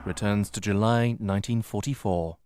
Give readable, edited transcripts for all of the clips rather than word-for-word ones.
returns to July 1944.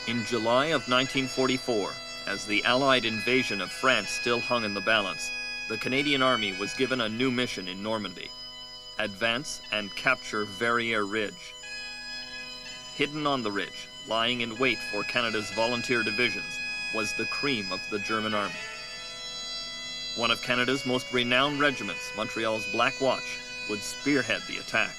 In July of 1944, as the Allied invasion of France still hung in the balance, the Canadian Army was given a new mission in Normandy: advance and capture Verrières Ridge. Hidden on the ridge, lying in wait for Canada's volunteer divisions, was the cream of the German Army. One of Canada's most renowned regiments, Montreal's Black Watch, would spearhead the attack.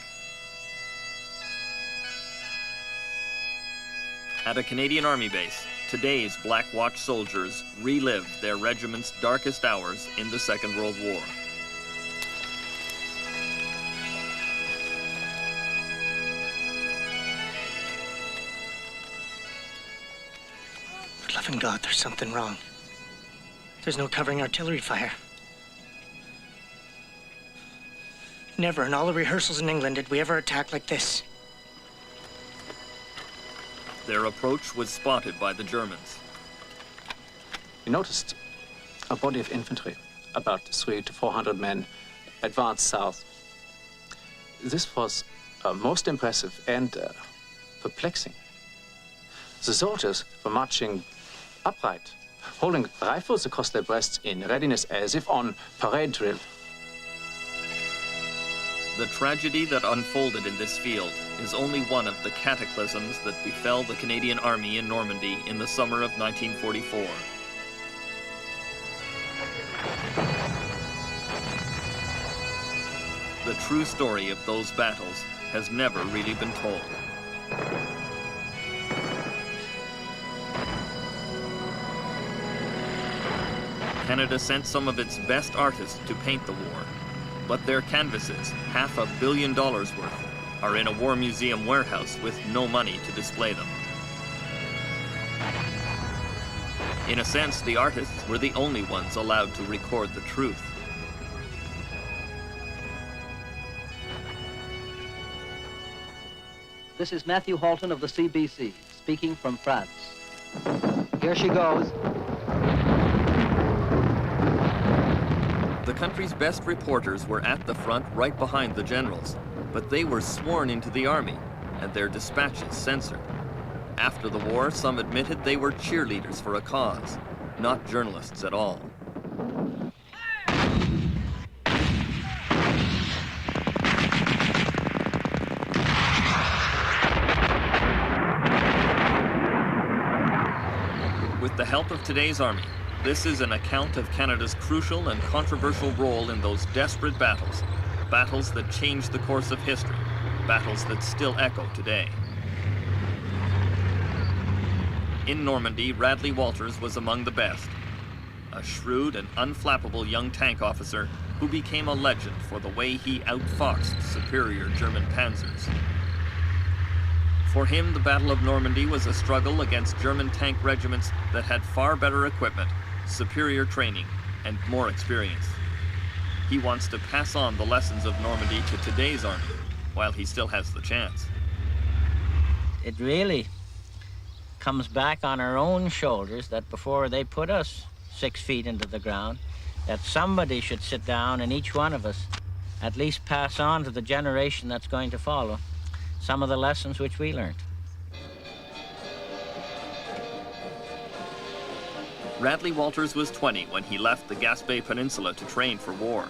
At a Canadian Army base, today's Black Watch soldiers relived their regiment's darkest hours in the Second World War. For loving God, there's something wrong. There's no covering artillery fire. Never in all the rehearsals in England did we ever attack like this. Their approach was spotted by the Germans. We noticed a body of infantry, about 300 to 400 men, advance south. This was most impressive and perplexing. The soldiers were marching upright, holding rifles across their breasts in readiness as if on parade drill. The tragedy that unfolded in this field is only one of the cataclysms that befell the Canadian Army in Normandy in the summer of 1944. The true story of those battles has never really been told. Canada sent some of its best artists to paint the war, but their canvases, $500 million worth, are in a war museum warehouse with no money to display them. In a sense, the artists were the only ones allowed to record the truth. This is Matthew Halton of the CBC, speaking from France. Here she goes. The country's best reporters were at the front right behind the generals, but they were sworn into the army and their dispatches censored. After the war, some admitted they were cheerleaders for a cause, not journalists at all. With the help of today's army, this is an account of Canada's crucial and controversial role in those desperate battles, battles that changed the course of history, battles that still echo today. In Normandy, Radley Walters was among the best, a shrewd and unflappable young tank officer who became a legend for the way he outfoxed superior German panzers. For him, the Battle of Normandy was a struggle against German tank regiments that had far better equipment, superior training, and more experience. He wants to pass on the lessons of Normandy to today's army, while he still has the chance. It really comes back on our own shoulders that before they put us 6 feet into the ground, that somebody should sit down and each one of us at least pass on to the generation that's going to follow some of the lessons which we learned. Radley Walters was 20 when he left the Gaspé Peninsula to train for war.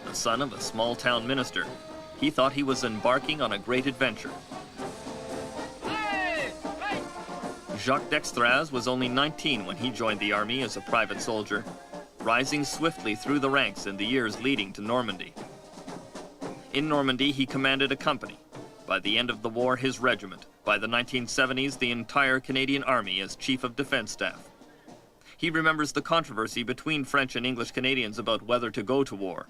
The son of a small-town minister, he thought he was embarking on a great adventure. Jacques Dextraz was only 19 when he joined the army as a private soldier, rising swiftly through the ranks in the years leading to Normandy. In Normandy, he commanded a company. By the end of the war, his regiment. By the 1970s, the entire Canadian Army as Chief of Defense Staff. He remembers the controversy between French and English Canadians about whether to go to war.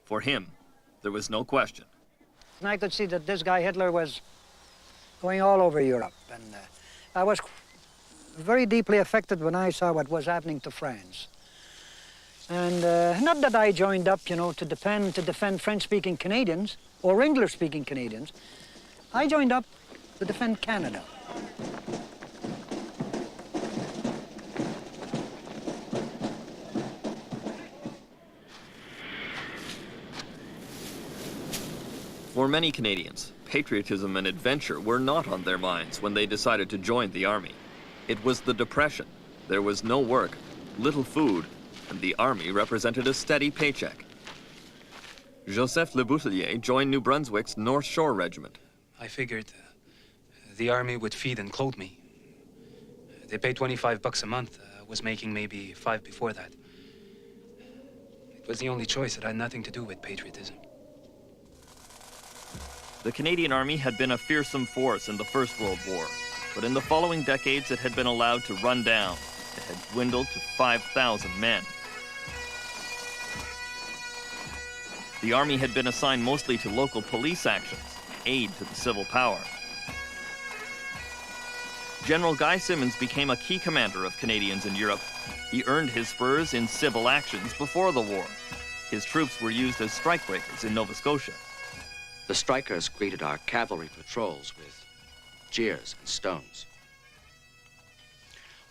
For him, there was no question. And I could see that this guy Hitler was going all over Europe. And I was very deeply affected when I saw what was happening to France. And not that I joined up, you know, to defend French-speaking Canadians or English-speaking Canadians. I joined up to defend Canada. For many Canadians, patriotism and adventure were not on their minds when they decided to join the army. It was the Depression. There was no work, little food, and the army represented a steady paycheck. Joseph Le Boutelier joined New Brunswick's North Shore Regiment. I figured the army would feed and clothe me. They paid $25 a month. I was making maybe $5 before that. It was the only choice. It had nothing to do with patriotism. The Canadian Army had been a fearsome force in the First World War, but in the following decades it had been allowed to run down. It had dwindled to 5,000 men. The Army had been assigned mostly to local police actions, aid to the civil power. General Guy Simonds became a key commander of Canadians in Europe. He earned his spurs in civil actions before the war. His troops were used as strikebreakers in Nova Scotia. The strikers greeted our cavalry patrols with jeers and stones.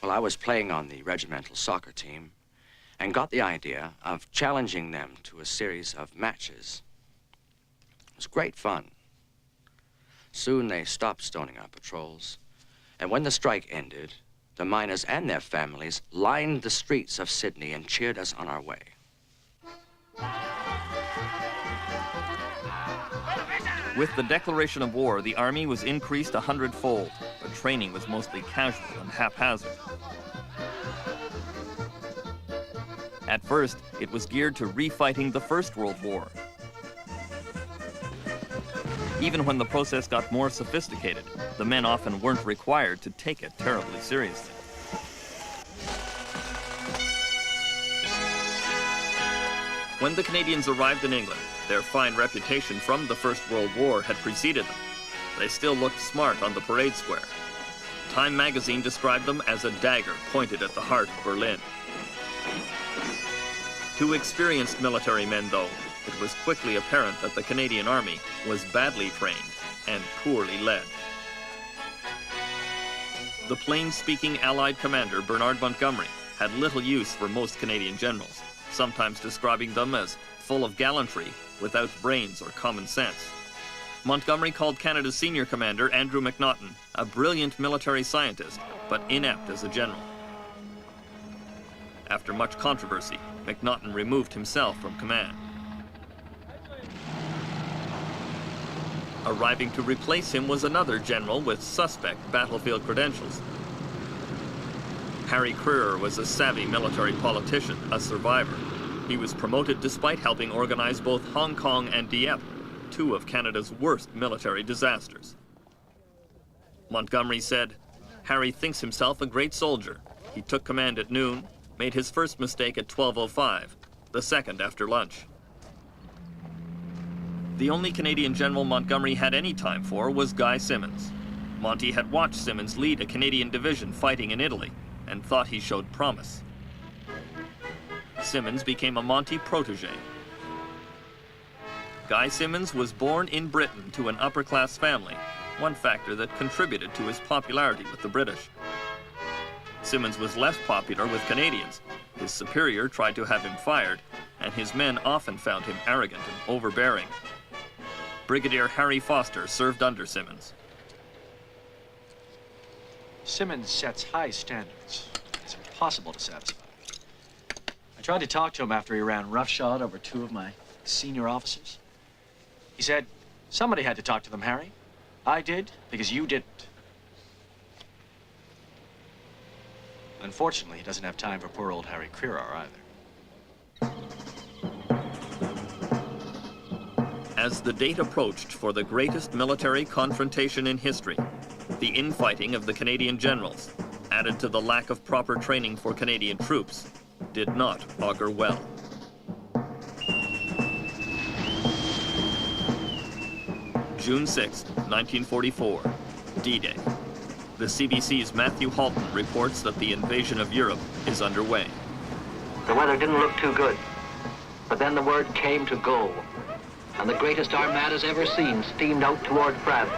Well, I was playing on the regimental soccer team and got the idea of challenging them to a series of matches. It was great fun. Soon they stopped stoning our patrols, and when the strike ended, the miners and their families lined the streets of Sydney and cheered us on our way. With the declaration of war, the Army was increased 100-fold, but training was mostly casual and haphazard. At first, it was geared to refighting the First World War. Even when the process got more sophisticated, the men often weren't required to take it terribly seriously. When the Canadians arrived in England, their fine reputation from the First World War had preceded them. They still looked smart on the parade square. Time magazine described them as a dagger pointed at the heart of Berlin. To experienced military men, though, it was quickly apparent that the Canadian Army was badly trained and poorly led. The plain-speaking Allied commander, Bernard Montgomery, had little use for most Canadian generals, sometimes describing them as full of gallantry without brains or common sense. Montgomery called Canada's senior commander, Andrew MacNaughton, a brilliant military scientist, but inept as a general. After much controversy, MacNaughton removed himself from command. Arriving to replace him was another general with suspect battlefield credentials. Harry Crerar was a savvy military politician, a survivor. He was promoted despite helping organize both Hong Kong and Dieppe, two of Canada's worst military disasters. Montgomery said, "Harry thinks himself a great soldier. He took command at noon, made his first mistake at 12:05, the second after lunch." The only Canadian general Montgomery had any time for was Guy Simonds. Monty had watched Simonds lead a Canadian division fighting in Italy and thought he showed promise. Simonds became a Monty protege. Guy Simonds was born in Britain to an upper-class family, one factor that contributed to his popularity with the British. Simmons was less popular with Canadians. His superior tried to have him fired, and his men often found him arrogant and overbearing. Brigadier Harry Foster served under Simmons. Simmons sets high standards. It's impossible to satisfy. I tried to talk to him after he ran roughshod over 2 of my senior officers. He said, somebody had to talk to them, Harry. I did, because you didn't. Unfortunately, he doesn't have time for poor old Harry Crerar either. As the date approached for the greatest military confrontation in history, the infighting of the Canadian generals, added to the lack of proper training for Canadian troops, did not augur well. June 6, 1944, D-Day. The CBC's Matthew Halton reports that the invasion of Europe is underway. The weather didn't look too good, but then the word came to go, and the greatest armadas ever seen steamed out toward France.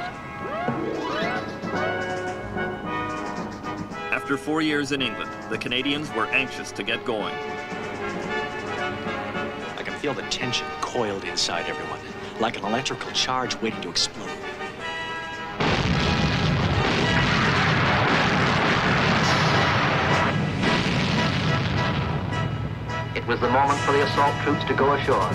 After 4 years in England, the Canadians were anxious to get going. I can feel the tension coiled inside everyone, like an electrical charge waiting to explode. It was the moment for the assault troops to go ashore.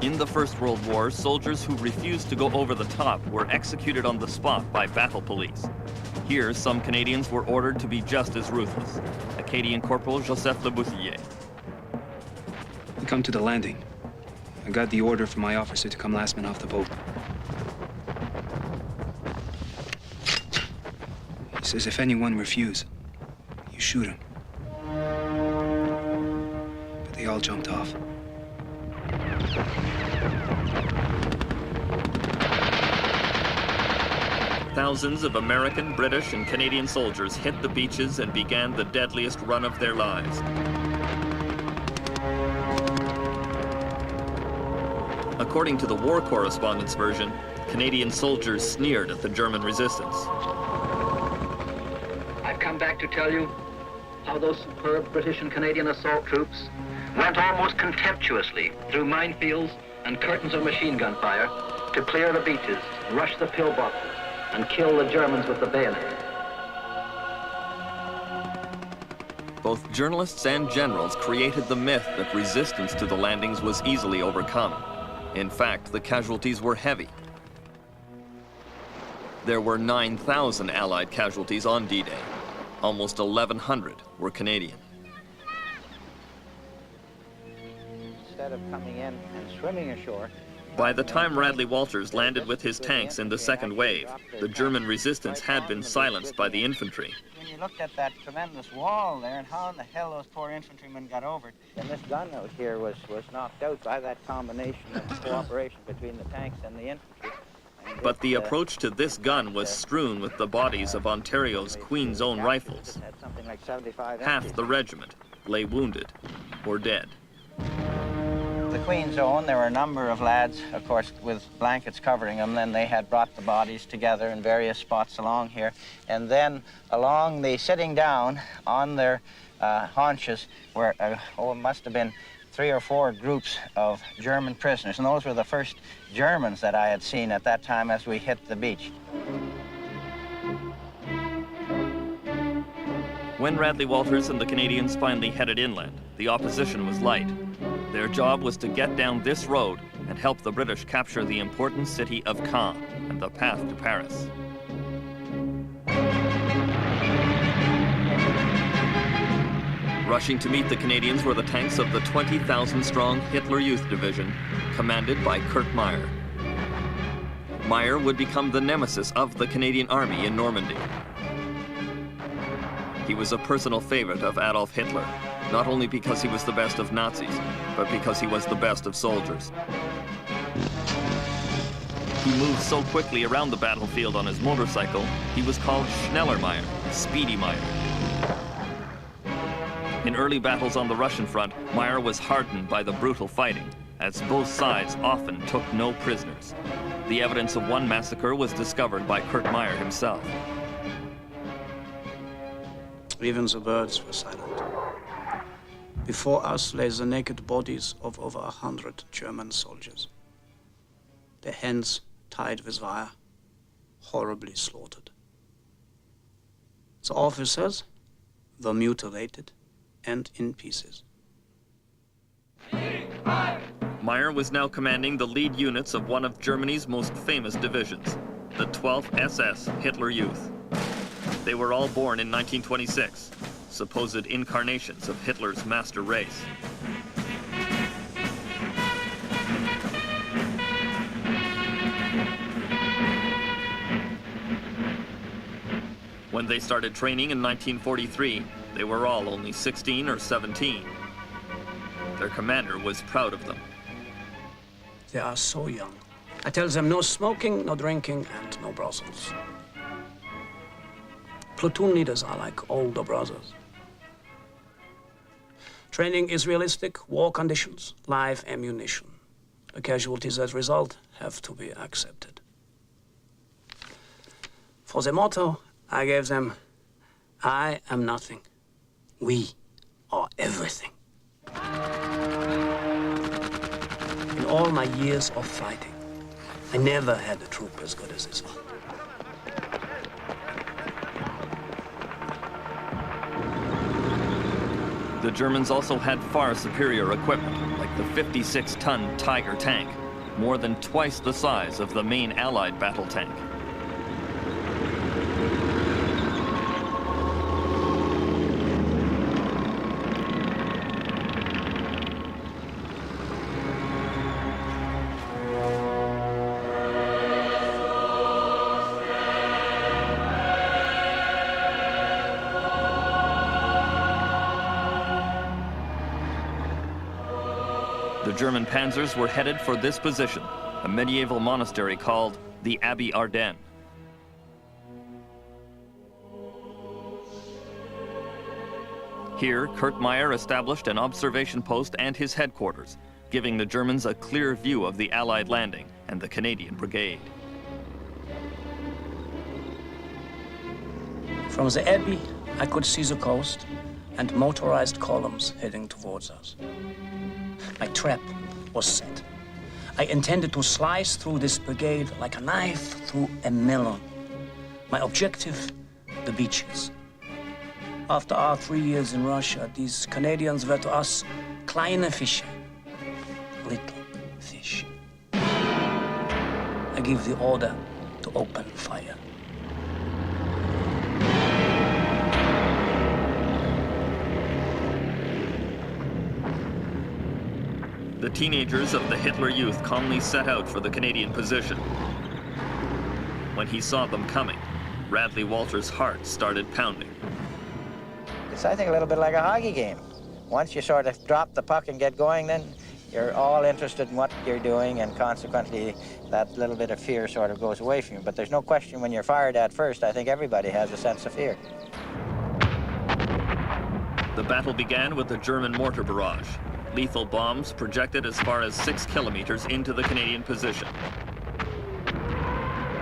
In the First World War, soldiers who refused to go over the top were executed on the spot by battle police. Here, some Canadians were ordered to be just as ruthless. Acadian Corporal Joseph Lebouthillier. We come to the landing. I got the order from my officer to come last man off the boat. He says if anyone refuse, you shoot him. But they all jumped off. Thousands of American, British, and Canadian soldiers hit the beaches and began the deadliest run of their lives. According to the war correspondence version, Canadian soldiers sneered at the German resistance. I've come back to tell you how those superb British and Canadian assault troops went almost contemptuously through minefields and curtains of machine gun fire to clear the beaches, rush the pillboxes, and kill the Germans with the bayonet. Both journalists and generals created the myth that resistance to the landings was easily overcome. In fact, the casualties were heavy. There were 9,000 Allied casualties on D-Day. Almost 1,100 were Canadian. Instead of coming in and swimming ashore, by the time Radley Walters landed with his tanks in the second wave, the German resistance had been silenced by the infantry. when you looked at that tremendous wall there and how in the hell those poor infantrymen got over it, and this gun out here was knocked out by that combination of cooperation between the tanks and the infantry. But the approach to this gun was strewn with the bodies of Ontario's Queen's Own rifles. Half the regiment lay wounded or dead. The Queen's Own, there were a number of lads, of course, with blankets covering them. Then they had brought the bodies together in various spots along here. And then along the sitting down on their haunches were, it must have been 3 or 4 groups of German prisoners. And those were the first Germans that I had seen at that time as we hit the beach. When Radley Walters and the Canadians finally headed inland, the opposition was light. Their job was to get down this road and help the British capture the important city of Caen and the path to Paris. Rushing to meet the Canadians were the tanks of the 20,000-strong Hitler Youth Division, commanded by Kurt Meyer. Meyer would become the nemesis of the Canadian Army in Normandy. He was a personal favorite of Adolf Hitler, not only because he was the best of Nazis, but because he was the best of soldiers. He moved so quickly around the battlefield on his motorcycle, he was called Schneller Meyer, Speedy Meyer. In early battles on the Russian front, Meyer was hardened by the brutal fighting. as both sides often took no prisoners. The evidence of one massacre was discovered by Kurt Meyer himself. Even the birds were silent. Before us lay the naked bodies of over 100 German soldiers. Their hands tied with wire, horribly slaughtered. The officers were mutilated and in pieces. Meyer was now commanding the lead units of one of Germany's most famous divisions, the 12th SS Hitler Youth. They were all born in 1926, supposed incarnations of Hitler's master race. When they started training in 1943, they were all only 16 or 17. Their commander was proud of them. They are so young. I tell them no smoking, no drinking, and no brothels. Platoon leaders are like older brothers. Training is realistic, war conditions, live ammunition. The casualties that result have to be accepted. For the motto, I gave them, I am nothing. We are everything. In all my years of fighting, I never had a troop as good as this one. The Germans also had far superior equipment, like the 56-ton Tiger tank, more than twice the size of the main Allied battle tank. The German panzers were headed for this position, a medieval monastery called the Abbey Ardennes. Here, Kurt Meyer established an observation post and his headquarters, giving the Germans a clear view of the Allied landing and the Canadian brigade. From the Abbey, I could see the coast and motorized columns heading towards us. My trap was set. I intended to slice through this brigade like a knife through a melon. My objective, the beaches. After our 3 years in Russia, these Canadians were to us kleine Fische, little fish. I give the order to open fire. The teenagers of the Hitler Youth calmly set out for the Canadian position. When he saw them coming, Radley Walter's heart started pounding. It's, I think, a little bit like a hockey game. Once you sort of drop the puck and get going, then you're all interested in what you're doing, and consequently, that little bit of fear sort of goes away from you. But there's no question when you're fired at first, I think everybody has a sense of fear. The battle began with the German mortar barrage. Lethal bombs projected as far as 6 kilometers into the Canadian position.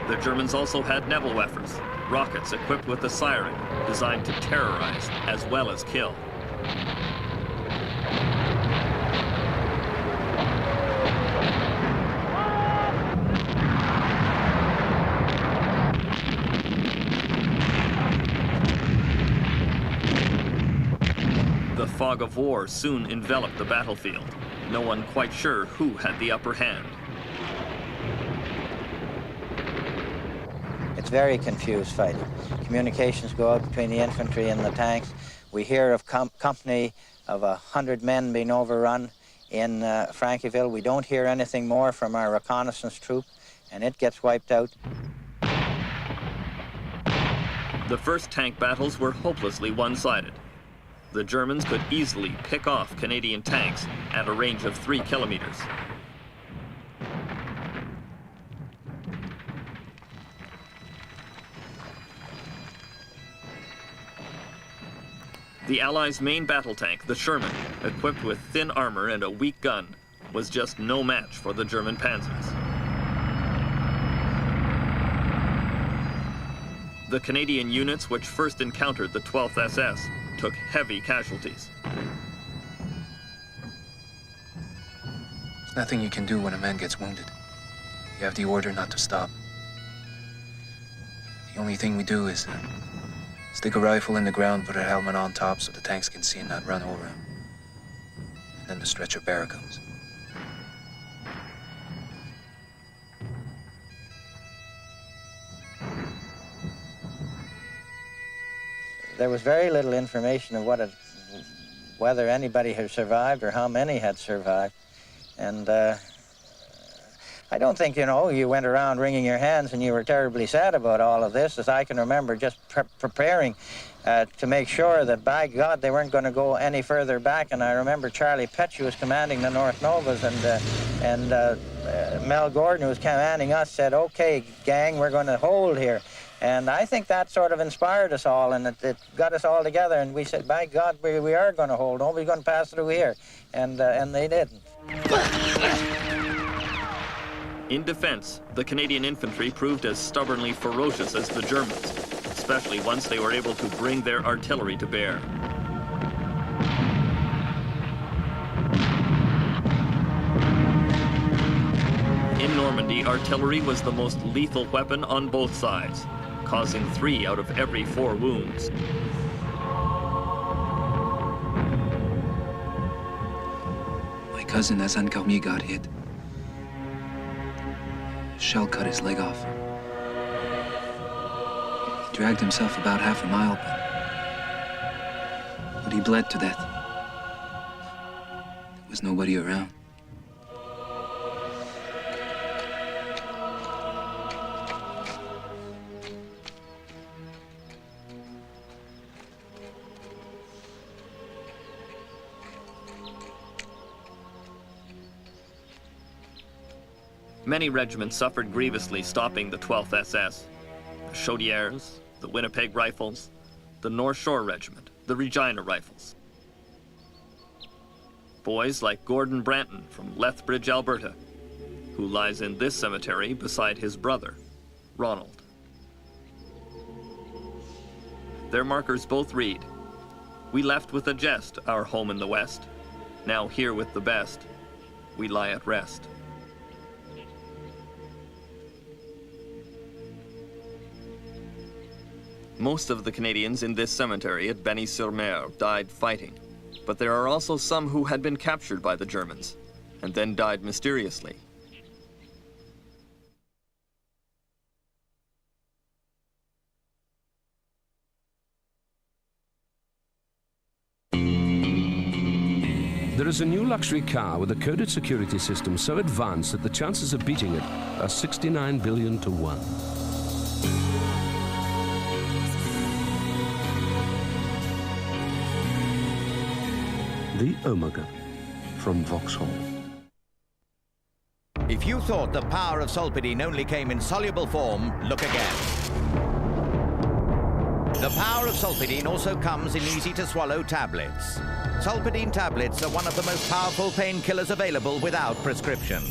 The Germans also had Nebelwerfers, rockets equipped with a siren, designed to terrorize as well as kill. The fog of war soon enveloped the battlefield. No one quite sure who had the upper hand. It's very confused fighting. Communications go out between the infantry and the tanks. We hear of company of 100 men being overrun in Frankiville. We don't hear anything more from our reconnaissance troop, and it gets wiped out. The first tank battles were hopelessly one-sided. The Germans could easily pick off Canadian tanks at a range of 3 kilometers. The Allies' main battle tank, the Sherman, equipped with thin armor and a weak gun, was just no match for the German panzers. The Canadian units which first encountered the 12th SS took heavy casualties. There's nothing you can do when a man gets wounded. You have the order not to stop. The only thing we do is stick a rifle in the ground, put a helmet on top so the tanks can see and not run over him. And then the stretcher bearer comes. There was very little information of whether anybody had survived or how many had survived. And I don't think, you went around wringing your hands and you were terribly sad about all of this, as I can remember just preparing to make sure that, by God, they weren't going to go any further back. And I remember Charlie Petch, who was commanding the North Novas, and Mel Gordon, who was commanding us, said, "Okay, gang, we're going to hold here." And I think that sort of inspired us all, and it got us all together, and we said, by God, we are going to hold. Nobody's going to pass through here. And they didn't. In defense, the Canadian infantry proved as stubbornly ferocious as the Germans, especially once they were able to bring their artillery to bear. In Normandy, artillery was the most lethal weapon on both sides, causing 3 out of every 4 wounds. My cousin Hassan Cormier got hit. A shell cut his leg off. He dragged himself about half a mile, but he bled to death. There was nobody around. Many regiments suffered grievously stopping the 12th SS. The Chaudières, the Winnipeg Rifles, the North Shore Regiment, the Regina Rifles. Boys like Gordon Branton from Lethbridge, Alberta, who lies in this cemetery beside his brother, Ronald. Their markers both read, "We left with a jest our home in the West. Now here with the best, we lie at rest." Most of the Canadians in this cemetery at Benny-sur-Mer died fighting, but there are also some who had been captured by the Germans and then died mysteriously. There is a new luxury car with a coded security system so advanced that the chances of beating it are 69 billion to 1. The Omega from Vauxhall. If you thought the power of Solpadeine only came in soluble form, look again. The power of Solpadeine also comes in easy-to-swallow tablets. Solpadeine tablets are one of the most powerful painkillers available without prescription.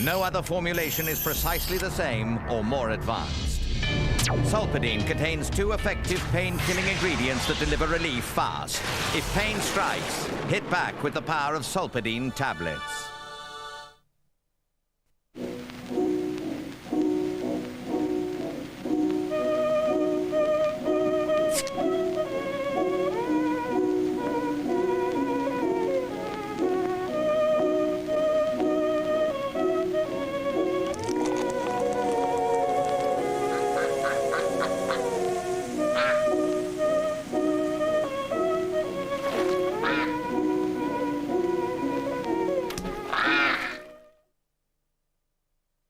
No other formulation is precisely the same or more advanced. Solpadeine contains 2 effective pain-killing ingredients that deliver relief fast. If pain strikes, hit back with the power of Solpadeine tablets.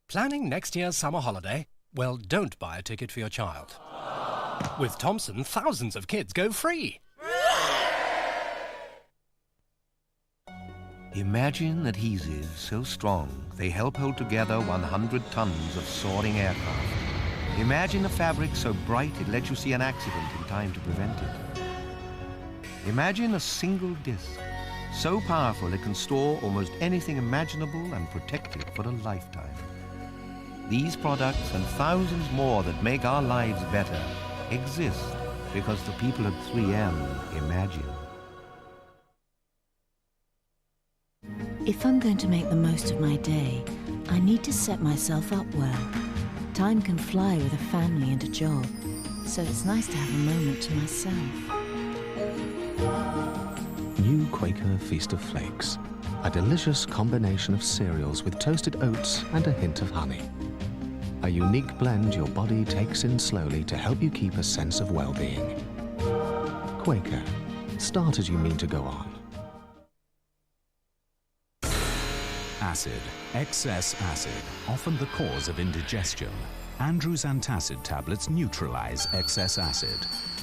Planning next year's summer holiday? Well, don't buy a ticket for your child. With Thomson, thousands of kids go free. Imagine adhesives so strong they help hold together 100 tons of soaring aircraft. Imagine a fabric so bright it lets you see an accident in time to prevent it. Imagine a single disc so powerful it can store almost anything imaginable and protect it for a lifetime. These products and thousands more that make our lives better exist because the people at 3M imagine. If I'm going to make the most of my day, I need to set myself up well. Time can fly with a family and a job, so it's nice to have a moment to myself. New Quaker Feast of Flakes, a delicious combination of cereals with toasted oats and a hint of honey. A unique blend your body takes in slowly to help you keep a sense of well-being. Quaker, start as you mean to go on. Acid, excess acid, often the cause of indigestion. Andrew's antacid tablets neutralize excess acid.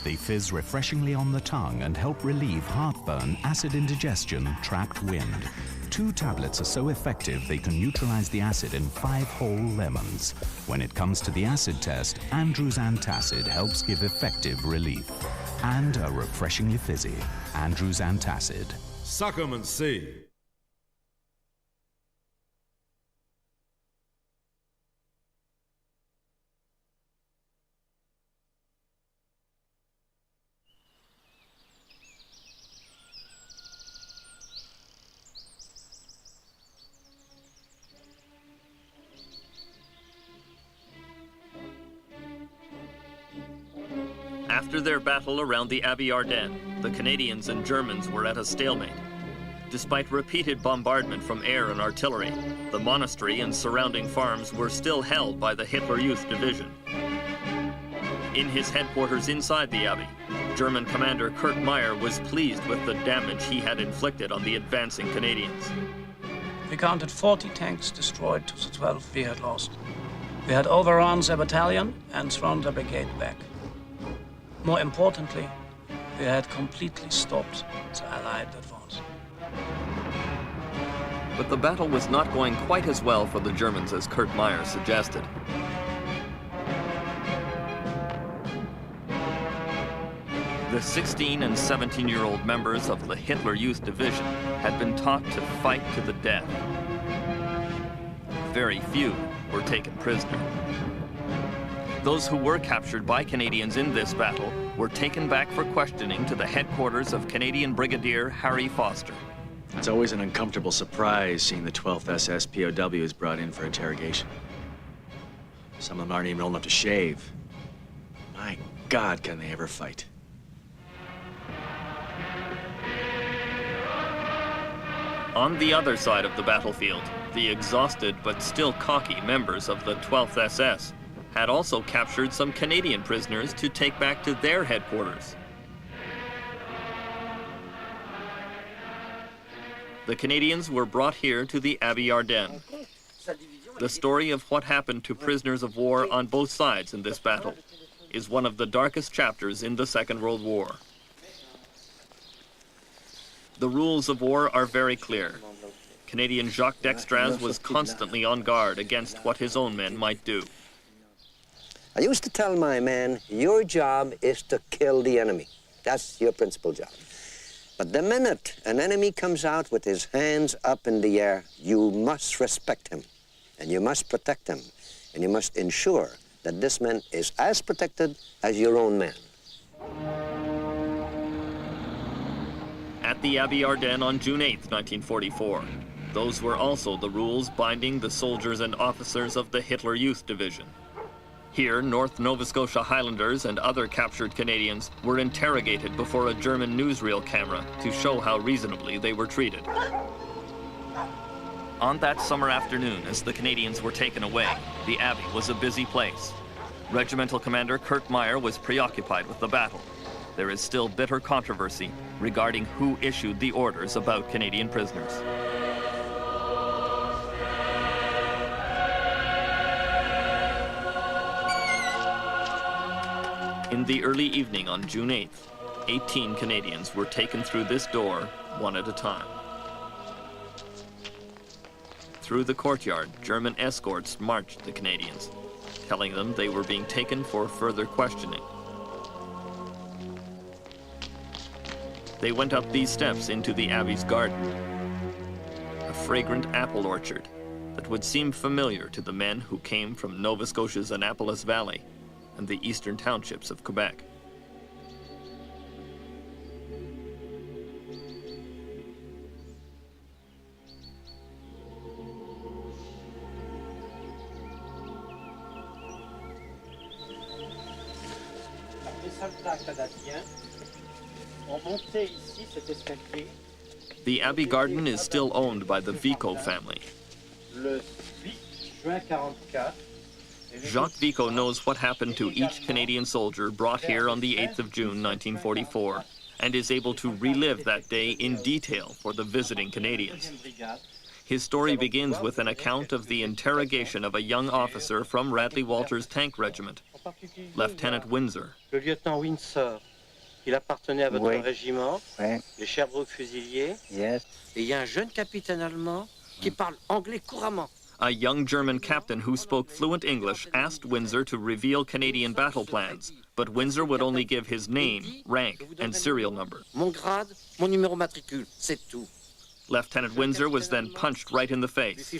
They fizz refreshingly on the tongue and help relieve heartburn, acid indigestion, trapped wind. 2 tablets are so effective they can neutralize the acid in 5 whole lemons. When it comes to the acid test, Andrew's antacid helps give effective relief. And are refreshingly fizzy. Andrew's antacid. Suck 'em and see. After their battle around the Abbey Ardennes, the Canadians and Germans were at a stalemate. Despite repeated bombardment from air and artillery, the monastery and surrounding farms were still held by the Hitler Youth Division. In his headquarters inside the Abbey, German commander Kurt Meyer was pleased with the damage he had inflicted on the advancing Canadians. We counted 40 tanks destroyed to the 12 we had lost. We had overrun their battalion and thrown the brigade back. More importantly, we had completely stopped the Allied advance. But the battle was not going quite as well for the Germans as Kurt Meyer suggested. The 16 and 17-year-old members of the Hitler Youth Division had been taught to fight to the death. Very few were taken prisoner. Those who were captured by Canadians in this battle were taken back for questioning to the headquarters of Canadian Brigadier Harry Foster. It's always an uncomfortable surprise seeing the 12th SS POWs brought in for interrogation. Some of them aren't even old enough to shave. My God, can they ever fight? On the other side of the battlefield, the exhausted but still cocky members of the 12th SS had also captured some Canadian prisoners to take back to their headquarters. The Canadians were brought here to the Abbey Ardennes. The story of what happened to prisoners of war on both sides in this battle is one of the darkest chapters in the Second World War. The rules of war are very clear. Canadian Jacques Dextraz was constantly on guard against what his own men might do. I used to tell my men, your job is to kill the enemy. That's your principal job. But the minute an enemy comes out with his hands up in the air, you must respect him, and you must protect him, and you must ensure that this man is as protected as your own man. At the Abbey Ardennes on June 8, 1944, those were also the rules binding the soldiers and officers of the Hitler Youth Division. Here, North Nova Scotia Highlanders and other captured Canadians were interrogated before a German newsreel camera to show how reasonably they were treated. On that summer afternoon, as the Canadians were taken away, the Abbey was a busy place. Regimental Commander Kurt Meyer was preoccupied with the battle. There is still bitter controversy regarding who issued the orders about Canadian prisoners. In the early evening on June 8th, 18 Canadians were taken through this door, one at a time. Through the courtyard, German escorts marched the Canadians, telling them they were being taken for further questioning. They went up these steps into the abbey's garden, a fragrant apple orchard that would seem familiar to the men who came from Nova Scotia's Annapolis Valley and the eastern townships of Quebec. The abbey garden is still owned by the Vico family. Jacques Vico knows what happened to each Canadian soldier brought here on the 8th of June, 1944, and is able to relive that day in detail for the visiting Canadians. His story begins with an account of the interrogation of a young officer from Radley Walter's tank regiment, Lieutenant Windsor. Le lieutenant Windsor, il appartenait à votre régiment, les Sherbrooke Fusiliers. Yes. Et il y a un jeune capitaine allemand qui parle anglais couramment. A young German captain who spoke fluent English asked Windsor to reveal Canadian battle plans, but Windsor would only give his name, rank, and serial number. Mon grade, mon numéro matricule, c'est tout. Lieutenant Windsor was then punched right in the face.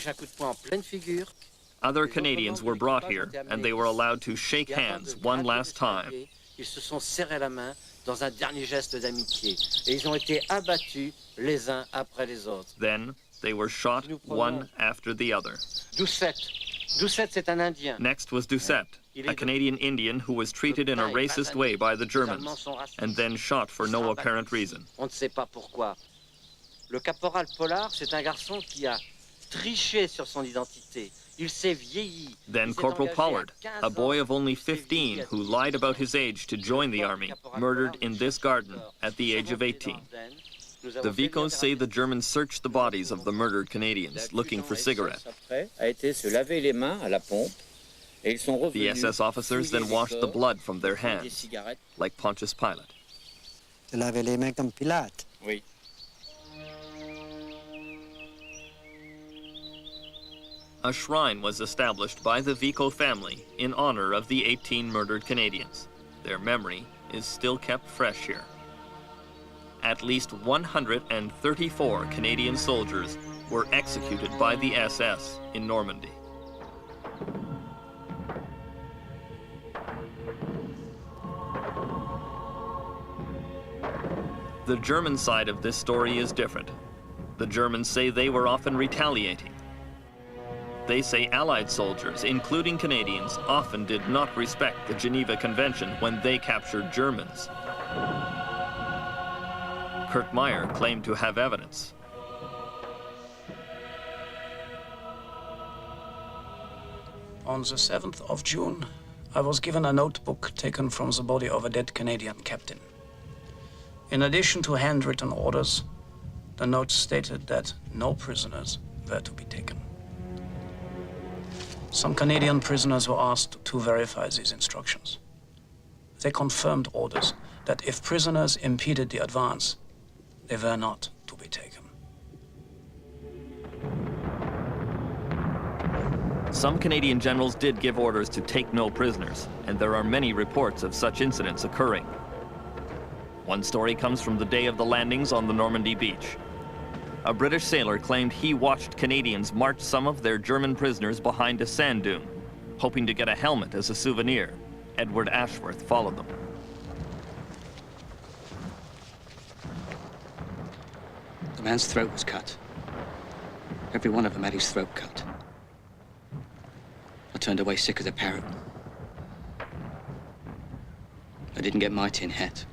Other Canadians were brought here, and they were allowed to shake hands one last time. Ils se sont serrés la main dans un dernier geste d'amitié, et ils ont été abattus les uns après les autres. Then they were shot one after the other. Doucette, c'est un Indien. Next was Doucette, a Canadian Indian who was treated in a racist way by the Germans, and then shot for no apparent reason. On ne sait pas pourquoi. Le caporal Pollard, c'est un garçon qui a triché sur son identité. Il s'est vieilli. Then Corporal Pollard, a boy of only 15 who lied about his age to join the army, murdered in this garden at the age of 18. The Vicos say the Germans searched the bodies of the murdered Canadians, looking for cigarettes. The SS officers then washed the blood from their hands, like Pontius Pilate. Laver les mains comme Pilate. Oui. A shrine was established by the Vico family in honor of the 18 murdered Canadians. Their memory is still kept fresh here. At least 134 Canadian soldiers were executed by the SS in Normandy. The German side of this story is different. The Germans say they were often retaliating. They say Allied soldiers, including Canadians, often did not respect the Geneva Convention when they captured Germans. Kurt Meyer claimed to have evidence. On the 7th of June, I was given a notebook taken from the body of a dead Canadian captain. In addition to handwritten orders, the note stated that no prisoners were to be taken. Some Canadian prisoners were asked to verify these instructions. They confirmed orders that if prisoners impeded the advance, they were not to be taken. Some Canadian generals did give orders to take no prisoners, and there are many reports of such incidents occurring. One story comes from the day of the landings on the Normandy beach. A British sailor claimed he watched Canadians march some of their German prisoners behind a sand dune, hoping to get a helmet as a souvenir. Edward Ashworth followed them. The man's throat was cut. Every one of them had his throat cut. I turned away sick as a parrot. I didn't get my tin hat.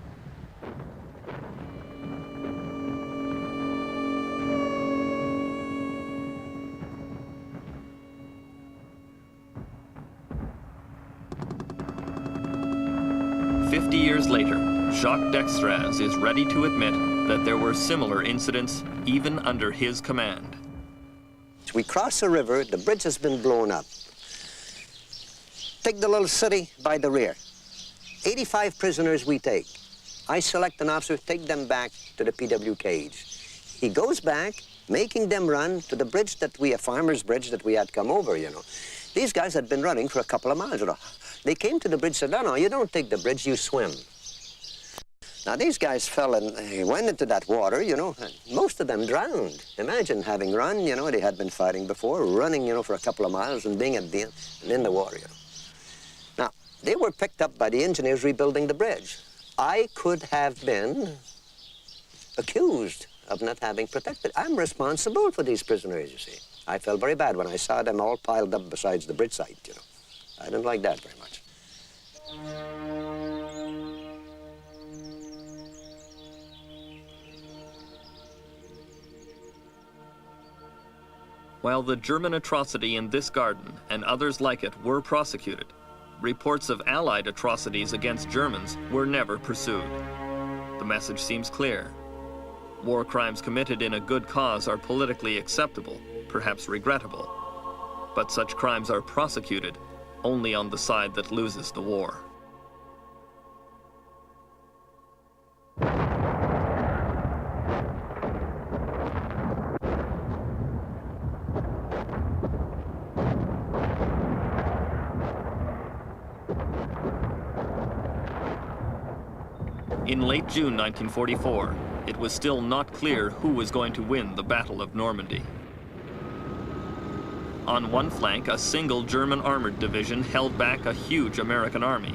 Years later, Jacques Dextraz is ready to admit that there were similar incidents even under his command. We cross the river, the bridge has been blown up. Take the little city by the rear. 85 prisoners we take. I select an officer, take them back to the PW cage. He goes back, making them run to the bridge that a farmer's bridge that we had come over, you know. These guys had been running for a couple of miles. You know. They came to the bridge and said, no, you don't take the bridge, you swim. Now, these guys went into that water, you know, and most of them drowned. Imagine having run, you know, they had been fighting before, running, you know, for a couple of miles and being at the end, and in the water, you know. Now, they were picked up by the engineers rebuilding the bridge. I could have been accused of not having protected. I'm responsible for these prisoners, you see. I felt very bad when I saw them all piled up beside the bridge site, you know. I didn't like that very much. While the German atrocity in this garden and others like it were prosecuted, reports of Allied atrocities against Germans were never pursued. The message seems clear. War crimes committed in a good cause are politically acceptable, perhaps regrettable. But such crimes are prosecuted only on the side that loses the war. In late June 1944, it was still not clear who was going to win the Battle of Normandy. On one flank, a single German armored division held back a huge American army.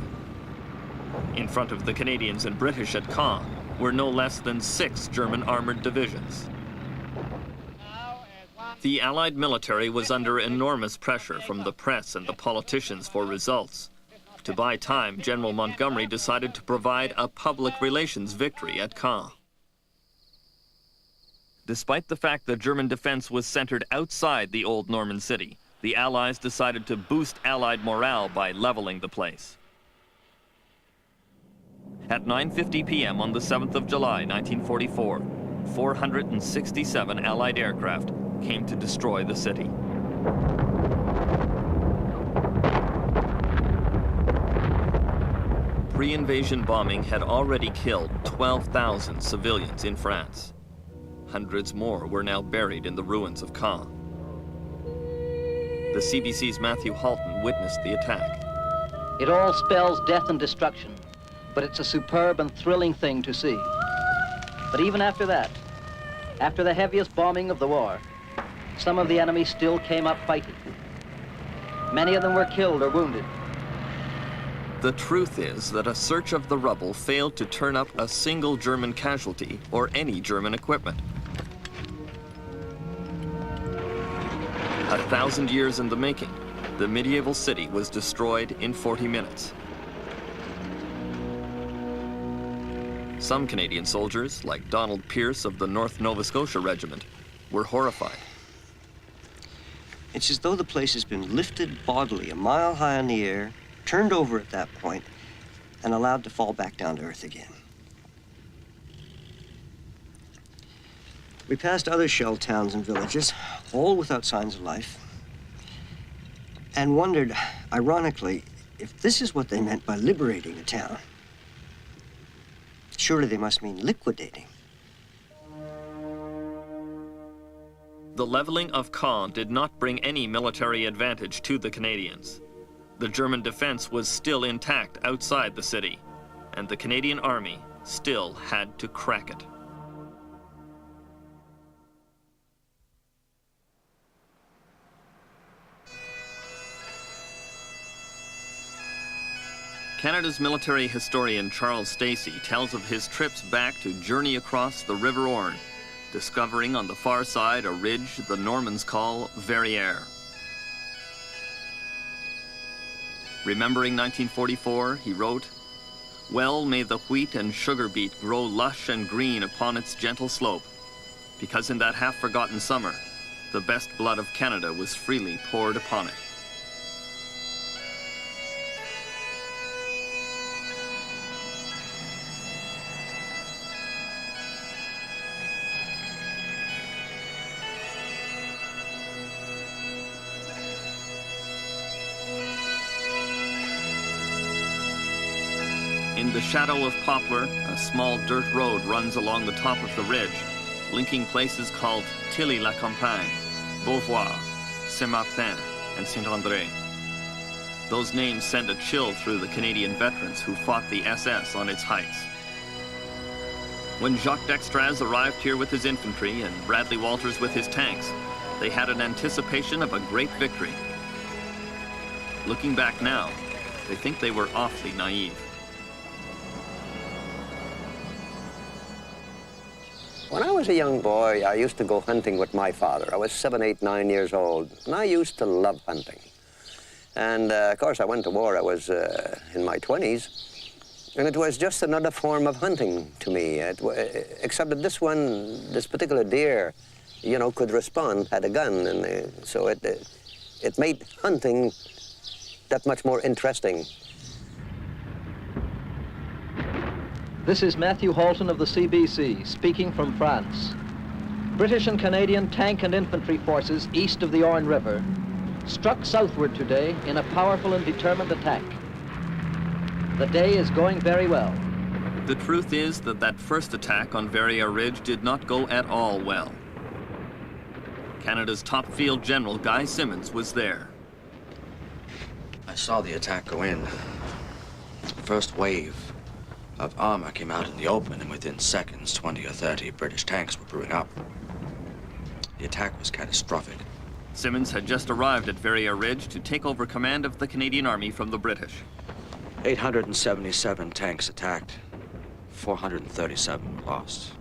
In front of the Canadians and British at Caen were no less than 6 German armored divisions. The Allied military was under enormous pressure from the press and the politicians for results. To buy time, General Montgomery decided to provide a public relations victory at Caen. Despite the fact that German defense was centered outside the old Norman city, the Allies decided to boost Allied morale by leveling the place. At 9:50 p.m. on the 7th of July, 1944, 467 Allied aircraft came to destroy the city. Pre-invasion bombing had already killed 12,000 civilians in France. Hundreds more were now buried in the ruins of Caen. The CBC's Matthew Halton witnessed the attack. It all spells death and destruction, but it's a superb and thrilling thing to see. But even after that, after the heaviest bombing of the war, some of the enemy still came up fighting. Many of them were killed or wounded. The truth is that a search of the rubble failed to turn up a single German casualty or any German equipment. 1,000 years in the making, the medieval city was destroyed in 40 minutes. Some Canadian soldiers, like Donald Pierce of the North Nova Scotia Regiment, were horrified. It's as though the place has been lifted bodily a mile high in the air, turned over at that point, and allowed to fall back down to earth again. We passed other shell towns and villages, all without signs of life, and wondered, ironically, if this is what they meant by liberating a town. Surely they must mean liquidating. The leveling of Caen did not bring any military advantage to the Canadians. The German defense was still intact outside the city, and the Canadian Army still had to crack it. Canada's military historian Charles Stacey tells of his trips back to journey across the River Orne, discovering on the far side a ridge the Normans call Verrières. Remembering 1944, he wrote, "Well may the wheat and sugar beet grow lush and green upon its gentle slope, because in that half-forgotten summer, the best blood of Canada was freely poured upon it." In the shadow of Poplar, a small dirt road runs along the top of the ridge, linking places called Tilly-la-Campagne, Beauvoir, Saint-Martin, and Saint-André. Those names send a chill through the Canadian veterans who fought the SS on its heights. When Jacques d'Extraz arrived here with his infantry and Bradley Walters with his tanks, they had an anticipation of a great victory. Looking back now, they think they were awfully naive. When I was a young boy, I used to go hunting with my father. I was 7, 8, 9 years old, and I used to love hunting. And of course, I went to war. I was in my 20s, and it was just another form of hunting to me. Except that this particular deer, you know, could respond, had a gun, and so it made hunting that much more interesting. This is Matthew Halton of the CBC, speaking from France. British and Canadian tank and infantry forces east of the Orne River struck southward today in a powerful and determined attack. The day is going very well. The truth is that first attack on Verrières Ridge did not go at all well. Canada's top field general, Guy Simonds, was there. I saw the attack go in. First wave of armor came out in the open, and within seconds, 20 or 30 British tanks were brewing up. The attack was catastrophic. Simonds had just arrived at Verrières Ridge to take over command of the Canadian Army from the British. 877 tanks attacked, 437 were lost.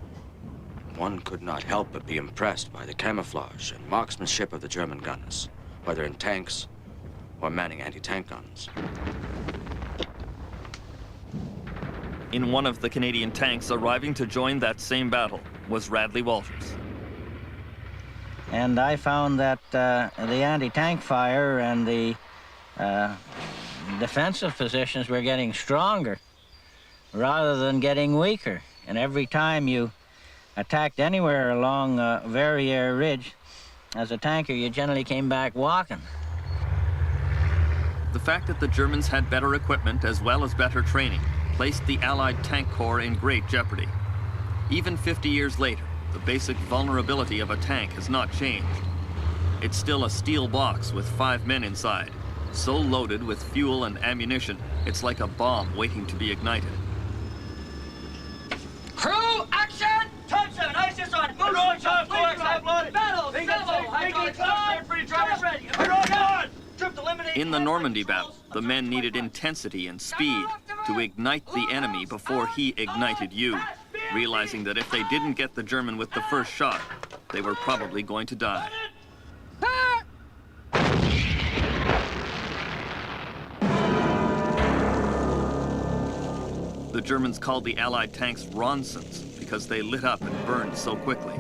One could not help but be impressed by the camouflage and marksmanship of the German gunners, whether in tanks or manning anti-tank guns. In one of the Canadian tanks arriving to join that same battle was Radley Walters. And I found that the anti-tank fire and the defensive positions were getting stronger rather than getting weaker. And every time you attacked anywhere along Verrières Ridge, as a tanker, you generally came back walking. The fact that the Germans had better equipment as well as better training placed the Allied tank corps in great jeopardy. Even 50 years later, the basic vulnerability of a tank has not changed. It's still a steel box with 5 men inside, so loaded with fuel and ammunition, it's like a bomb waiting to be ignited. Crew, action! Thompson, ISIS on. Road, John, course, uploaded. Battle, In the Normandy battle, the men needed intensity and speed to ignite the enemy before he ignited you, realizing that if they didn't get the German with the first shot, they were probably going to die. The Germans called the Allied tanks Ronsons because they lit up and burned so quickly.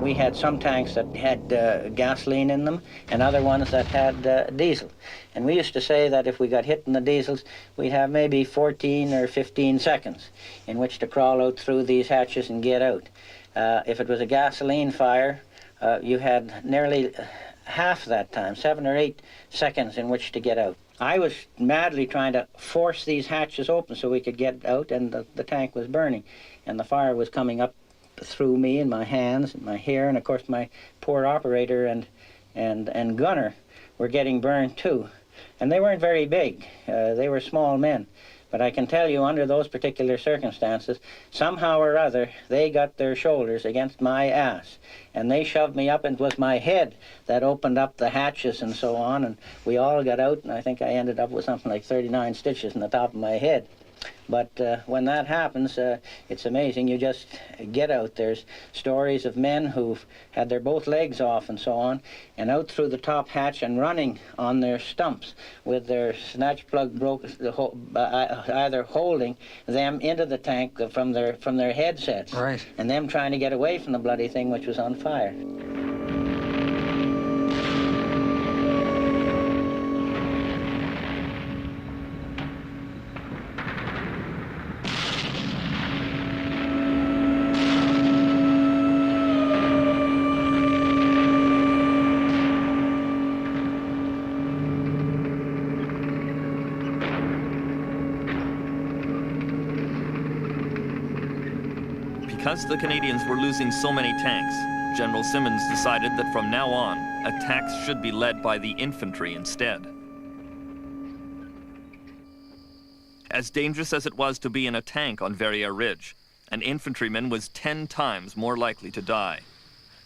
We had some tanks that had gasoline in them and other ones that had diesel. And we used to say that if we got hit in the diesels, we'd have maybe 14 or 15 seconds in which to crawl out through these hatches and get out. If it was a gasoline fire, you had nearly half that time, 7 or 8 seconds in which to get out. I was madly trying to force these hatches open so we could get out, and the tank was burning, and the fire was coming up through me and my hands and my hair, and of course my poor operator and gunner were getting burned too. And they weren't very big, they were small men. But I can tell you, under those particular circumstances, somehow or other, they got their shoulders against my ass, and they shoved me up, and it was my head that opened up the hatches and so on, and we all got out, and I think I ended up with something like 39 stitches in the top of my head. But when that happens, it's amazing. You just get out. There's stories of men who've had their both legs off and so on, and out through the top hatch and running on their stumps with their snatch plug broke, either holding them into the tank from their headsets, right, and them trying to get away from the bloody thing which was on fire. Because the Canadians were losing so many tanks, General Simonds decided that from now on, attacks should be led by the infantry instead. As dangerous as it was to be in a tank on Verrières Ridge, An infantryman was 10 times more likely to die.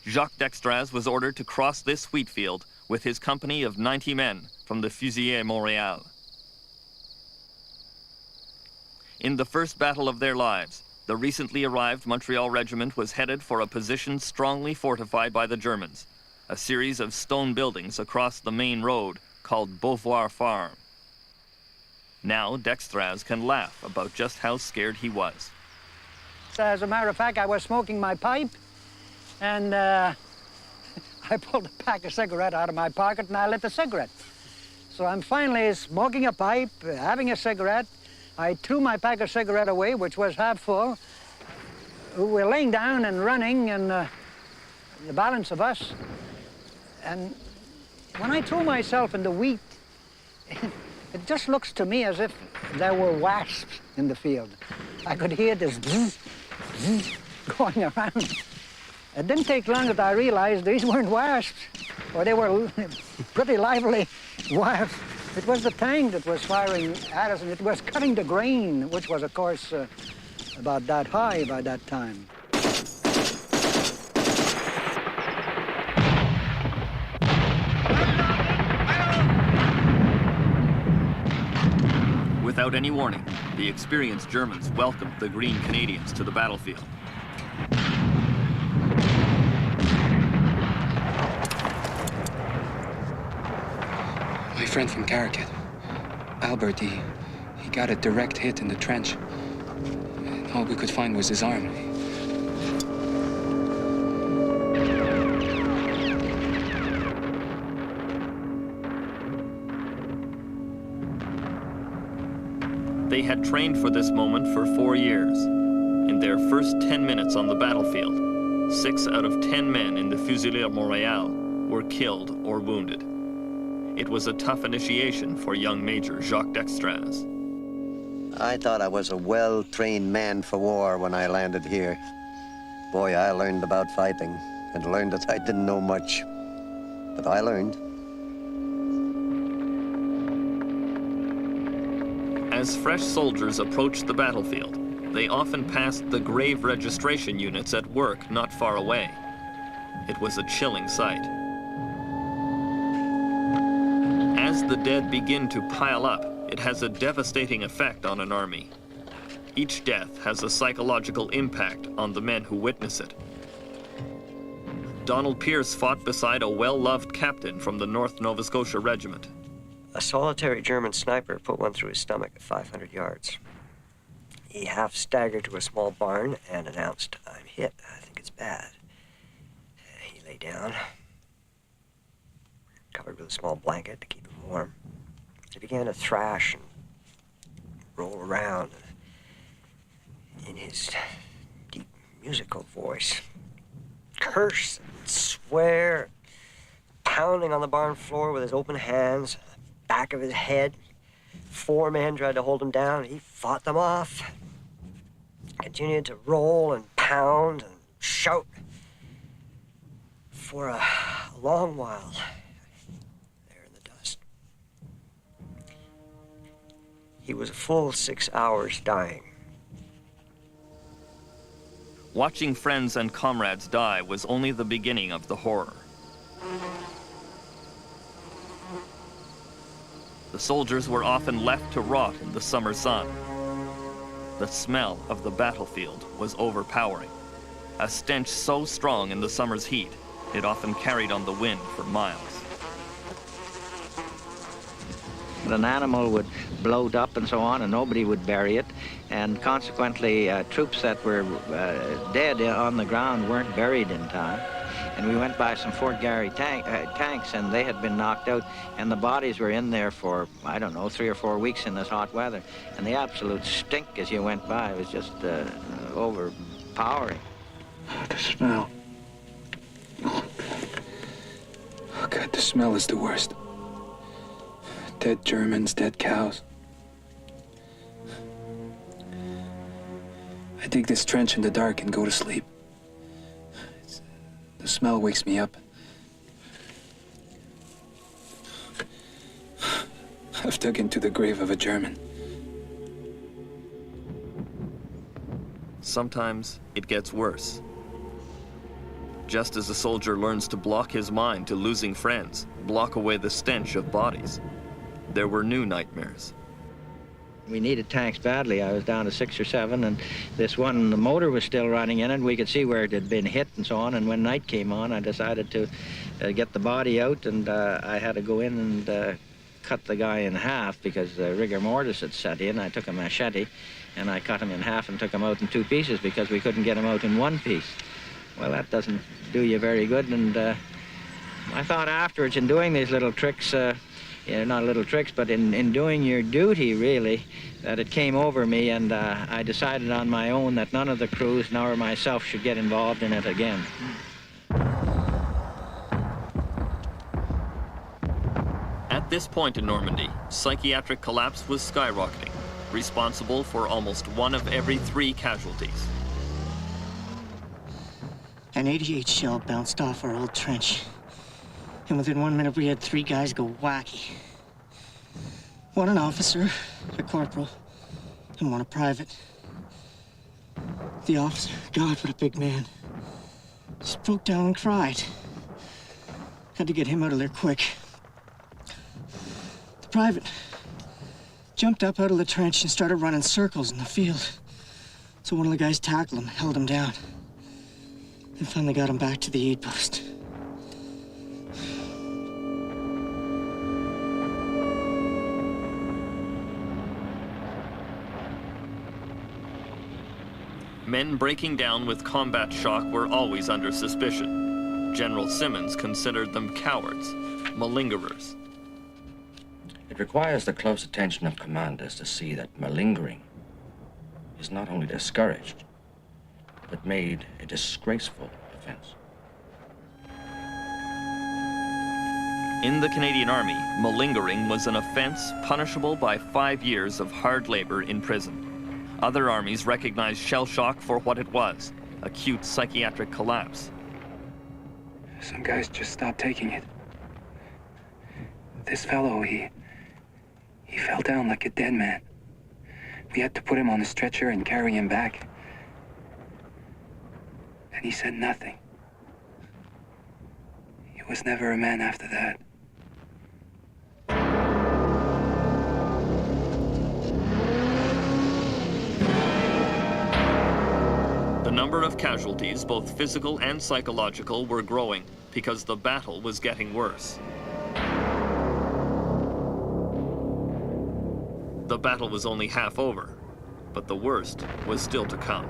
Jacques Dextraz was ordered to cross this wheat field with his company of 90 men from the Fusiliers Montréal. In the first battle of their lives, the recently arrived Montreal regiment was headed for a position strongly fortified by the Germans, a series of stone buildings across the main road called Beauvoir Farm. Now Dextraz can laugh about just how scared he was. As a matter of fact, I was smoking my pipe, and I pulled a pack of cigarette out of my pocket and I lit the cigarette. So I'm finally smoking a pipe, having a cigarette. I threw my pack of cigarette away, which was half full. We were laying down and running, and the balance of us. And when I threw myself in the wheat, it just looks to me as if there were wasps in the field. I could hear this zzz, zzz, going around. It didn't take long that I realized these weren't wasps, or they were pretty lively wasps. It was the tank that was firing at us, and it was cutting the grain, which was, of course, about that high by that time. Without any warning, the experienced Germans welcomed the Green Canadians to the battlefield. My friend from Caracat, Albert, he got a direct hit in the trench. And all we could find was his arm. They had trained for this moment for 4 years. In their first 10 minutes on the battlefield, 6 out of 10 men in the Fusiliers Montréal were killed or wounded. It was a tough initiation for young Major Jacques Dextraz. I thought I was a well-trained man for war when I landed here. Boy, I learned about fighting and learned that I didn't know much. But I learned. As fresh soldiers approached the battlefield, they often passed the grave registration units at work not far away. It was a chilling sight. As the dead begin to pile up, it has a devastating effect on an army. Each death has a psychological impact on the men who witness it. Donald Pierce fought beside a well-loved captain from the North Nova Scotia Regiment. A solitary German sniper put one through his stomach at 500 yards. He half staggered to a small barn and announced, "I'm hit. I think it's bad." He lay down, covered with a small blanket to keep him warm. He began to thrash and roll around in his deep musical voice, curse and swear, pounding on the barn floor with his open hands, back of his head. 4 men tried to hold him down. He fought them off, continued to roll and pound and shout for a long while there in the dust. He was a full 6 hours dying. Watching friends and comrades die was only the beginning of the horror. The soldiers were often left to rot in the summer sun. The smell of the battlefield was overpowering, a stench so strong in the summer's heat, it often carried on the wind for miles. An animal would bloat up and so on, and nobody would bury it, and consequently troops that were dead on the ground weren't buried in time. And we went by some Fort Garry tanks, and they had been knocked out, and the bodies were in there for, I don't know, 3 or 4 weeks in this hot weather. And the absolute stink as you went by was just overpowering. The smell. Oh, God, the smell is the worst. Dead Germans, dead cows. I dig this trench in the dark and go to sleep. The smell wakes me up. I've dug into the grave of a German. sometimes it gets worse. Just as a soldier learns to block his mind to losing friends, block away the stench of bodies, there were new nightmares. We needed tanks badly. I was down to 6 or 7, and this one, the motor was still running in it. We could see where it had been hit and so on, and when night came on, I decided to get the body out, and I had to go in and cut the guy in half because rigor mortis had set in. I took a machete, and I cut him in half and took him out in 2 pieces because we couldn't get him out in 1 piece. Well, that doesn't do you very good, and I thought afterwards in doing these little tricks, not little tricks, but in doing your duty, really, that it came over me, and I decided on my own that none of the crews, nor myself, should get involved in it again. At this point in Normandy, psychiatric collapse was skyrocketing, responsible for almost 1 of every 3 casualties. An 88 shell bounced off our old trench. And within 1 minute, we had 3 guys go wacky. 1 an officer, a corporal, and 1 a private. The officer, God, what a big man, just broke down and cried. Had to get him out of there quick. The private jumped up out of the trench and started running circles in the field. So one of the guys tackled him, held him down, and finally got him back to the aid post. Men breaking down with combat shock were always under suspicion. General Simmons considered them cowards, malingerers. It requires the close attention of commanders to see that malingering is not only discouraged, but made a disgraceful offense. In the Canadian Army, malingering was an offense punishable by 5 years of hard labor in prison. Other armies recognized shell shock for what it was, acute psychiatric collapse. Some guys just stopped taking it. This fellow, he fell down like a dead man. We had to put him on a stretcher and carry him back. And he said nothing. He was never a man after that. The number of casualties, both physical and psychological, were growing because the battle was getting worse. The battle was only half over, but the worst was still to come.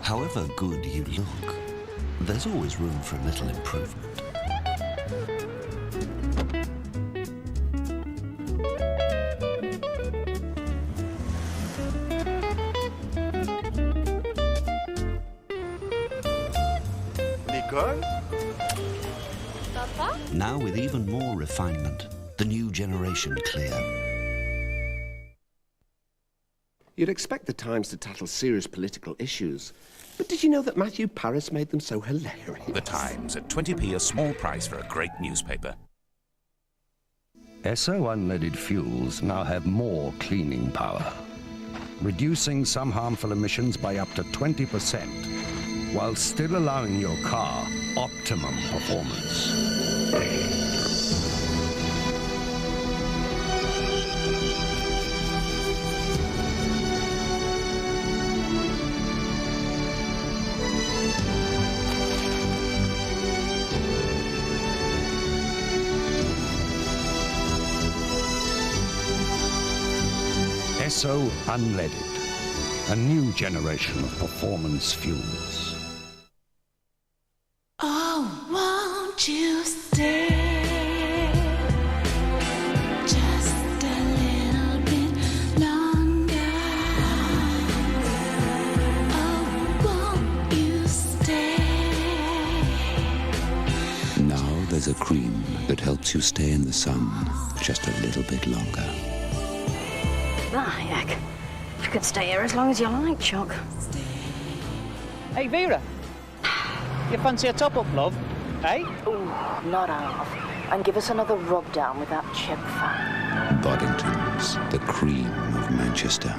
However good you look, there's always room for a little improvement. Nicole? Papa? Now with even more refinement, the new generation clear. You'd expect the Times to tackle serious political issues, but did you know that Matthew Paris made them so hilarious? The Times, at 20p, a small price for a great newspaper. SO unleaded fuels now have more cleaning power, reducing some harmful emissions by up to 20%, while still allowing your car optimum performance. SO Unleaded, a new generation of performance fuels. Oh, won't you stay just a little bit longer? Oh, won't you stay? Now there's a cream that helps you stay in the sun just a little bit longer. Vajag, You can stay here as long as you like, Chuck. Hey, Vera. You fancy a top-up, love? Eh? Ooh, not half. And give us another rub down with that chip fat. Boddington's, the cream of Manchester.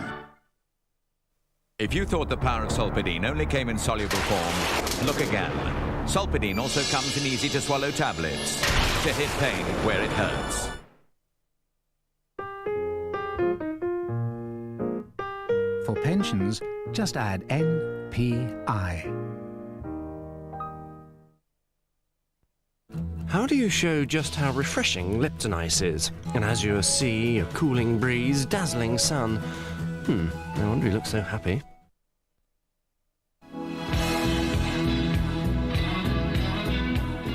If you thought the power of Solpadeine only came in soluble form, look again. Solpadeine also comes in easy-to-swallow tablets to hit pain where it hurts. For pensions, just add NPI. How do you show just how refreshing Lipton ice is? An azure sea, a cooling breeze, dazzling sun. No wonder he looks so happy.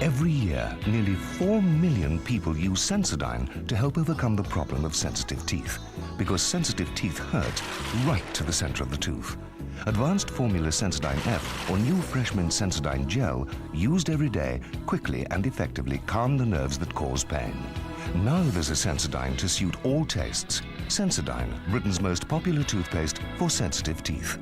Every year, nearly 4 million people use Sensodyne to help overcome the problem of sensitive teeth, because sensitive teeth hurt right to the center of the tooth. Advanced formula Sensodyne F or new Freshman Sensodyne Gel, used every day, quickly and effectively calm the nerves that cause pain. Now there's a Sensodyne to suit all tastes. Sensodyne, Britain's most popular toothpaste for sensitive teeth.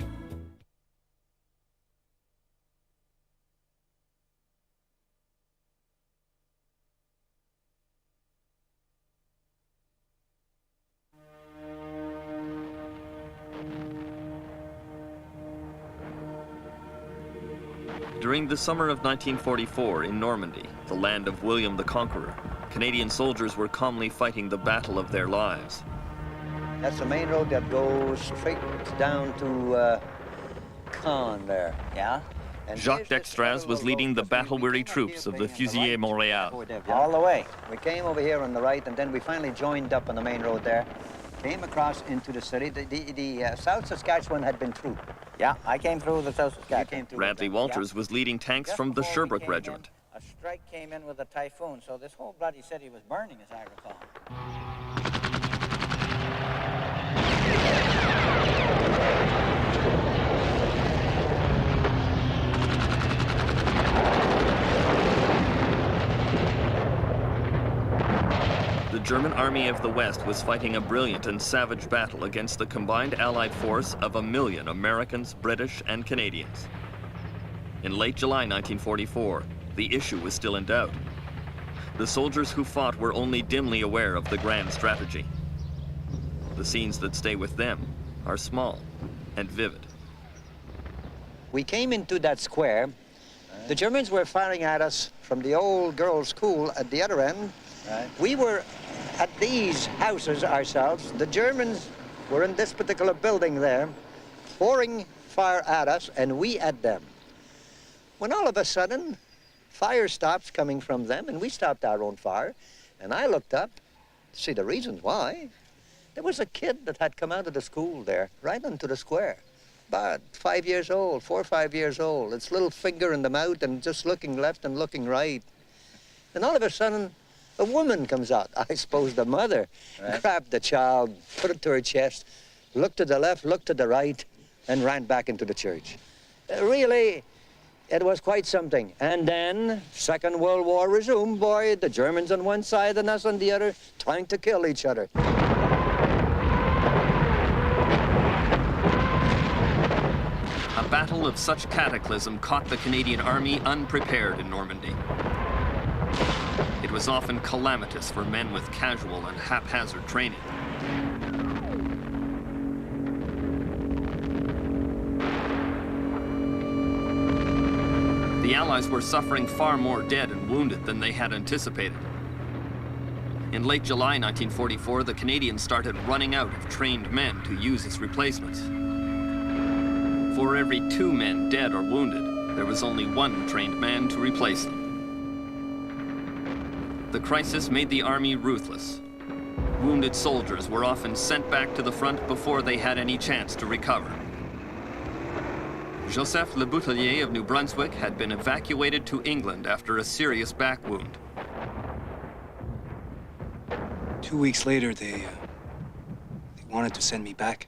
During the summer of 1944 in Normandy, the land of William the Conqueror, Canadian soldiers were calmly fighting the battle of their lives. That's the main road that goes straight down to Caen there. Yeah? And Jacques Dextraz was leading the battle-weary troops of the Fusiliers Montréal. all the way. We came over here on the right, and then we finally joined up on the main road there. Came across into the city. The South Saskatchewan had been through. Yeah, I came through the South Saskatchewan. Radley Walters was leading tanks from the Sherbrooke Regiment. A strike came in with a typhoon, so this whole bloody city was burning, as I recall. The German Army of the West was fighting a brilliant and savage battle against the combined Allied force of 1 million Americans, British, and Canadians. In late July 1944, the issue was still in doubt. The soldiers who fought were only dimly aware of the grand strategy. The scenes that stay with them are small and vivid. We came into that square. The Germans were firing at us from the old girls' school at the other end. Right. We were at these houses ourselves. The Germans were in this particular building there, pouring fire at us, and we at them. When all of a sudden, fire stops coming from them, and we stopped our own fire, and I looked up to see the reasons why. There was a kid that had come out of the school there, right onto the square. About 5 years old, 4 or 5 years old. Its little finger in the mouth and just looking left and looking right. And all of a sudden, a woman comes out. I suppose the mother grabbed the child, put it to her chest, looked to the left, looked to the right, and ran back into the church. Really, it was quite something. And then, Second World War resumed, boy, the Germans on one side and us on the other, trying to kill each other. A battle of such cataclysm caught the Canadian Army unprepared in Normandy. It was often calamitous for men with casual and haphazard training. The Allies were suffering far more dead and wounded than they had anticipated. In late July 1944, the Canadians started running out of trained men to use as replacements. For every 2 men dead or wounded, there was only 1 trained man to replace them. The crisis made the army ruthless. Wounded soldiers were often sent back to the front before they had any chance to recover. Joseph Le Boutelier of New Brunswick had been evacuated to England after a serious back wound. 2 weeks later, they wanted to send me back.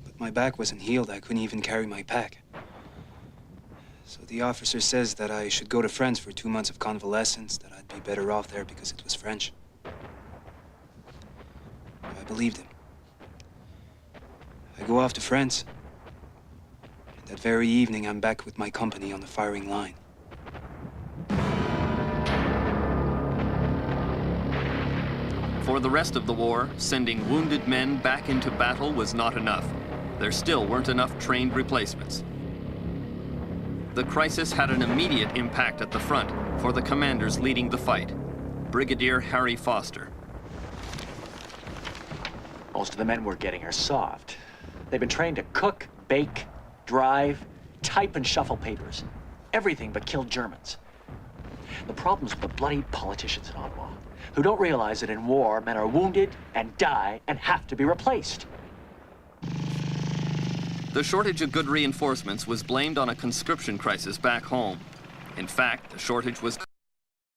But my back wasn't healed. I couldn't even carry my pack. So the officer says that I should go to France for 2 months of convalescence, that I'd be better off there because it was French. I believed him. I go off to France. That very evening, I'm back with my company on the firing line. For the rest of the war, sending wounded men back into battle was not enough. There still weren't enough trained replacements. The crisis had an immediate impact at the front for the commanders leading the fight. Brigadier Harry Foster. Most of the men we're getting are soft. They've been trained to cook, bake, drive, type and shuffle papers. Everything but kill Germans. The problem's with the bloody politicians in Ottawa, who don't realize that in war, men are wounded and die and have to be replaced. The shortage of good reinforcements was blamed on a conscription crisis back home. In fact, the shortage was